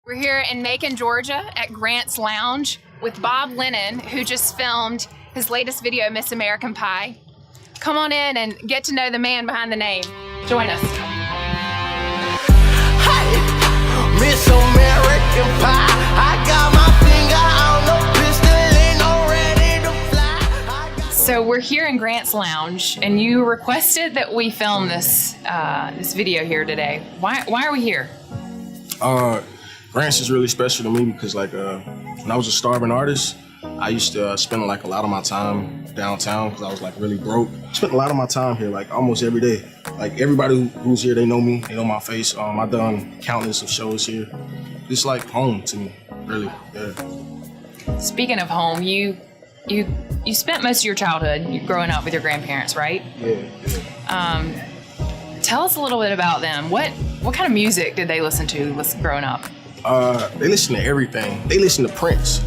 We're here in Macon, Georgia at Grant's Lounge with Bob Lennon, who just filmed his latest video, Miss American Pie. Come on in and get to know the man behind the name. Join us. Hey, Miss American Pie. I got my finger on the pistol and I'm ready to fly. So we're here in Grant's Lounge, and you requested that we film this video here today. Why are we here? Grant's is really special to me because when I was a starving artist, I used to spend a lot of my time downtown because I was really broke. Spent a lot of my time here almost every day. Everybody who's here, they know me, they know my face. I've done countless of shows here. It's like home to me, really. Yeah. Speaking of home, you spent most of your childhood growing up with your grandparents, right? Yeah. Tell us a little bit about them. What kind of music did they listen to growing up? They listen to everything. They listen to Prince.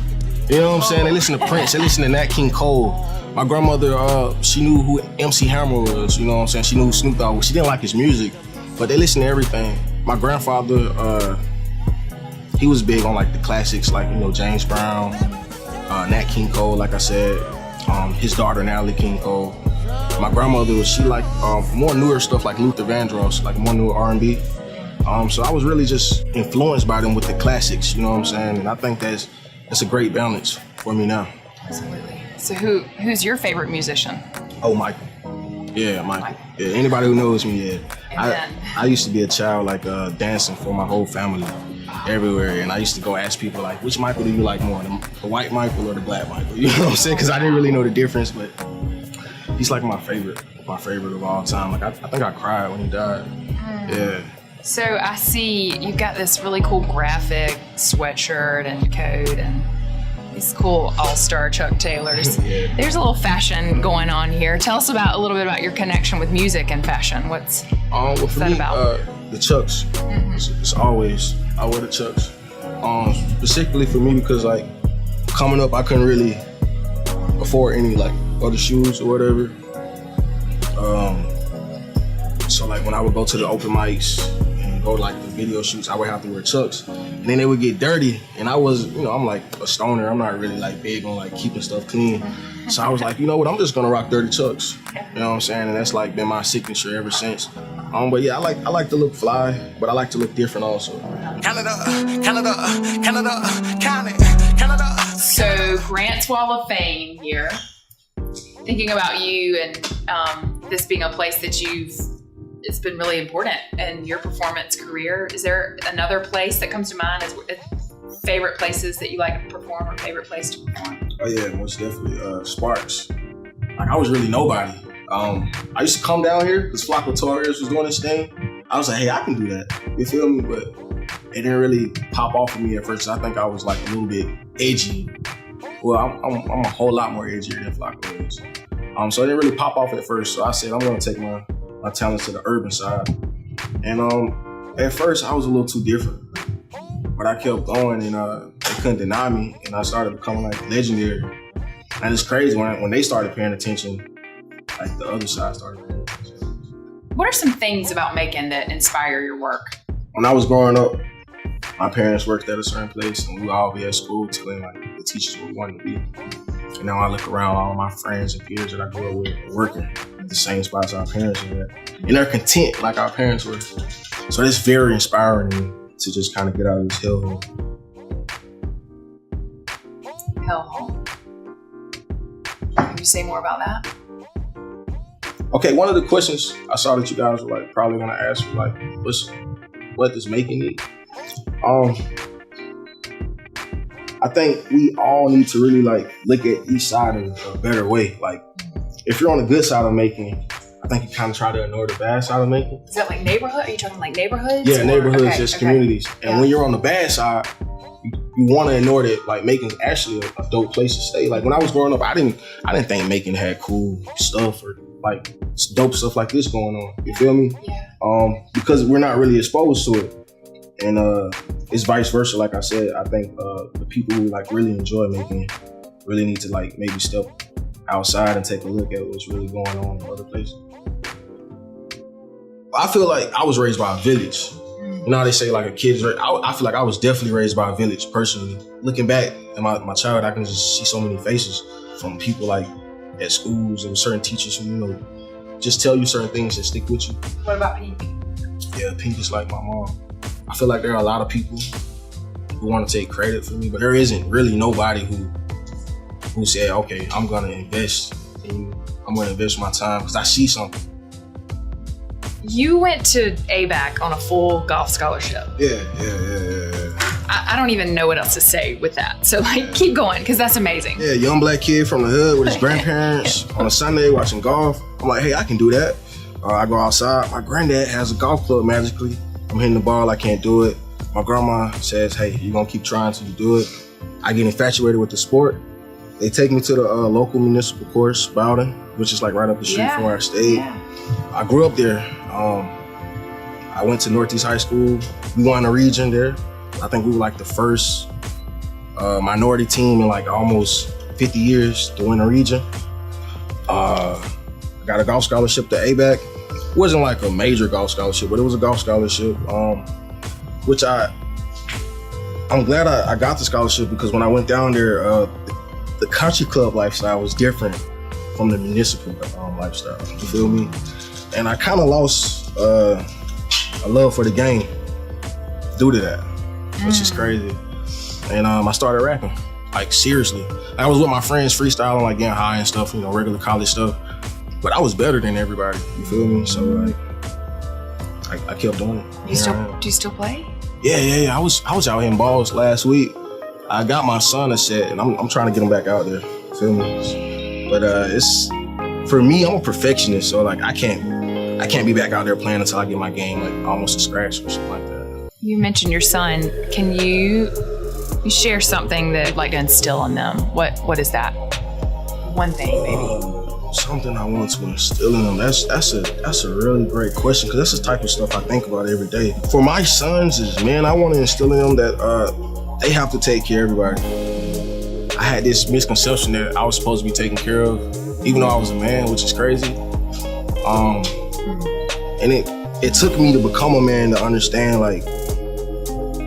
You know what I'm saying? They listen to Prince. They listen to Nat King Cole. My grandmother, she knew who MC Hammer was. You know what I'm saying? She knew who Snoop Dogg was. She didn't like his music, but they listen to everything. My grandfather, he was big on the classics, James Brown, Nat King Cole, like I said. His daughter, Natalie King Cole. My grandmother, she liked more newer stuff like Luther Vandross, more newer R&B. So I was really just influenced by them with the classics, you know what I'm saying? And I think that's a great balance for me now. Absolutely. So who's your favorite musician? Oh, Michael. Yeah, Michael. Yeah, anybody who knows me, yeah. I used to be a child dancing for my whole family everywhere, and I used to go ask people which Michael do you like more, the white Michael or the black Michael? You know what I'm saying? Because I didn't really know the difference, but he's my favorite of all time. I think I cried when he died. Yeah. So I see you've got this really cool graphic sweatshirt and coat and these cool all-star Chuck Taylors. Yeah. There's a little fashion going on here. Tell us a little bit about your connection with music and fashion. What's that about? The Chucks. Mm-hmm. It's always, I wear the Chucks. Specifically for me because coming up I couldn't really afford any other shoes or whatever. So when I would go to the open mics and go to the video shoots, I would have to wear Chucks. And then they would get dirty. And I was, I'm a stoner. I'm not really big on keeping stuff clean. So I was you know what, I'm just gonna rock dirty Chucks. You know what I'm saying? And that's been my signature ever since. But yeah, I like to look fly, but I like to look different also. Canada. So Grant's Wall of Fame here. Thinking about you and this being a place that it's been really important in your performance career. Is there another place that comes to mind as favorite places that you like to perform or favorite place to perform? Oh yeah, most definitely. Sparks. I was really nobody. I used to come down here because Flocko Torres was doing this thing. I was hey, I can do that. You feel me? But it didn't really pop off of me at first. I think I was a little bit edgy. Well, I'm a whole lot more edgier than Flocko is. So it didn't really pop off at first. So I said I'm gonna take my talents to the urban side. And at first I was a little too different. But I kept going and they couldn't deny me and I started becoming legendary. And it's crazy when they started paying attention, the other side started paying attention. What are some things about Macon that inspire your work? When I was growing up, my parents worked at a certain place and we would all be at school telling the teachers what we wanted to be. And now I look around, all my friends and peers that I grew up with are working at the same spots our parents were at. And they're content like our parents were. So it's very inspiring to me to just kind of get out of this hellhole. Hellhole. Can you say more about that? Okay, one of the questions I saw that you guys were probably gonna ask was what does Macon need? I think we all need to really look at each side in a better way. If you're on the good side of Macon, I think you kind of try to ignore the bad side of Macon. Is that neighborhood? Are you talking neighborhoods? Yeah, neighborhoods, communities. And when you're on the bad side, you want to ignore that Macon's actually a dope place to stay. When I was growing up, I didn't think Macon had cool stuff or dope stuff like this going on. You feel me? Yeah. Because we're not really exposed to it. And it's vice versa. Like I said, I think the people who really enjoy Macon really need to maybe step outside and take a look at what's really going on in other places. I feel I was raised by a village. You know how they say like a kid's raised, I feel like I was definitely raised by a village personally. Looking back at my childhood, I can just see so many faces from people like at schools and certain teachers who, you know, just tell you certain things that stick with you. What about Pink? Yeah, Pink is like my mom. I feel like there are a lot of people who want to take credit for me, but there isn't really nobody who said, okay, I'm gonna invest in you. I'm gonna invest my time because I see something. You went to ABAC on a full golf scholarship. Yeah. I don't even know what else to say with that. So like, keep going, because that's amazing. Yeah, young black kid from the hood with his grandparents on a Sunday watching golf. I'm like, hey, I can do that. I go outside. My granddad has a golf club magically. I'm hitting the ball, I can't do it. My grandma says, hey, you're gonna keep trying till you do it. I get infatuated with the sport. They take me to the local municipal course, Bowden, which is like right up the street from where I stayed. Yeah. I grew up there. I went to Northeast High School. We won a region there. I think we were like the first minority team in like almost 50 years to win a region. Got a golf scholarship to ABAC. It wasn't like a major golf scholarship, but it was a golf scholarship, which I'm glad I got the scholarship because when I went down there, the country club lifestyle was different from the municipal lifestyle. You feel me? And I kind of lost a love for the game due to that, which is crazy. And I started rapping, like seriously. I was with my friends freestyling, like getting high and stuff, you know, regular college stuff. But I was better than everybody, you feel me? So like, I kept doing it. Do you still play? Yeah. I was out hitting balls last week. I got my son a set, and I'm trying to get him back out there. Feel me? But it's for me. I'm a perfectionist, so like I can't be back out there playing until I get my game like almost to scratch or something like that. You mentioned your son. Can you share something that like instill in them? What is that? One thing, maybe. Something I want to instill in them. That's a really great question because that's the type of stuff I think about every day. For my sons, I want to instill in them that they have to take care of everybody. I had this misconception that I was supposed to be taken care of, even though I was a man, which is crazy. And it took me to become a man to understand like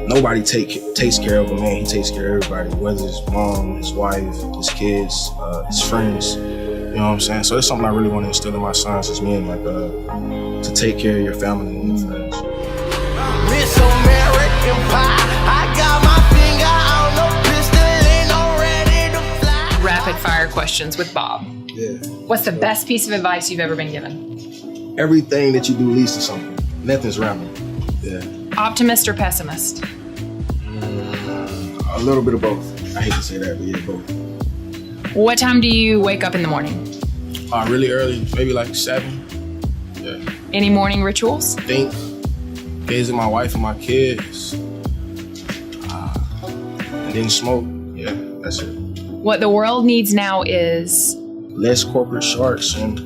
nobody takes care of a man. He takes care of everybody, whether it's his mom, his wife, his kids, his friends. You know what I'm saying? So it's something I really want to instill in my sons as men, like to take care of your family and your friends. Miss American Pie, I got my finger on the pistol and I'm ready to fly. Rapid fire questions with Bob. Yeah. What's the best piece of advice you've ever been given? Everything that you do leads to something. Nothing's random. Yeah. Optimist or pessimist? A little bit of both. I hate to say that, but yeah, both. What time do you wake up in the morning? Really early, maybe like 7. Yeah. Any morning rituals? Think, visit my wife and my kids, and then smoke. Yeah, that's it. What the world needs now is less corporate sharks and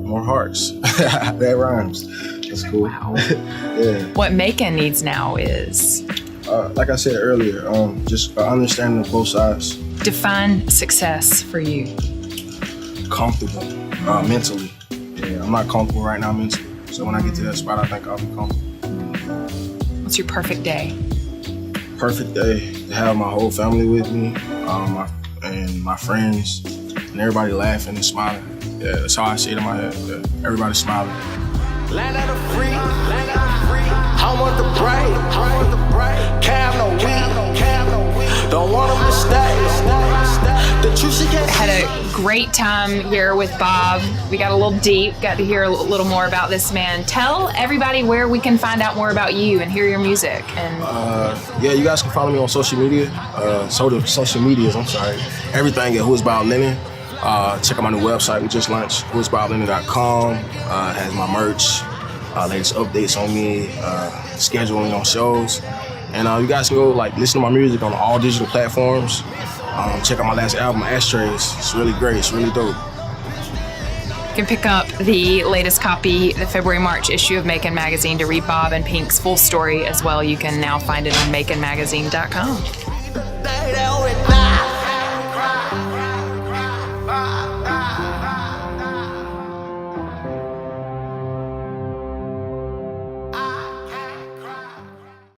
more hearts. That rhymes. That's cool. Wow. Yeah. What Macon needs now is like I said earlier, just an understanding of both sides. Define success for you. Comfortable, mentally. Yeah, I'm not comfortable right now mentally. So when I get to that spot, I think I'll be comfortable. What's your perfect day? Perfect day to have my whole family with me, my friends, and everybody laughing and smiling. Yeah, that's how I see it in my head. Yeah, everybody smiling. Land of the free, land of the free. I want the break, Cam no weed, don't want a mistake. The truth she can't Had a great time here with Bob. We got a little deep, got to hear a little more about this man. Tell everybody where we can find out more about you and hear your music. And yeah, you guys can follow me on social media. Social medias, I'm sorry. Everything at Who's About Lennon. Check out my new website we just launched, whoisaboutlennon.com. Has my merch, latest updates on me, scheduling on shows. And you guys can go listen to my music on all digital platforms. Check out my last album, Ashtrays. It's really great. It's really dope. you can pick up the latest copy, the February-March issue of Macon Magazine, to read Bob and Pink's full story as well. You can now find it on maconmagazine.com.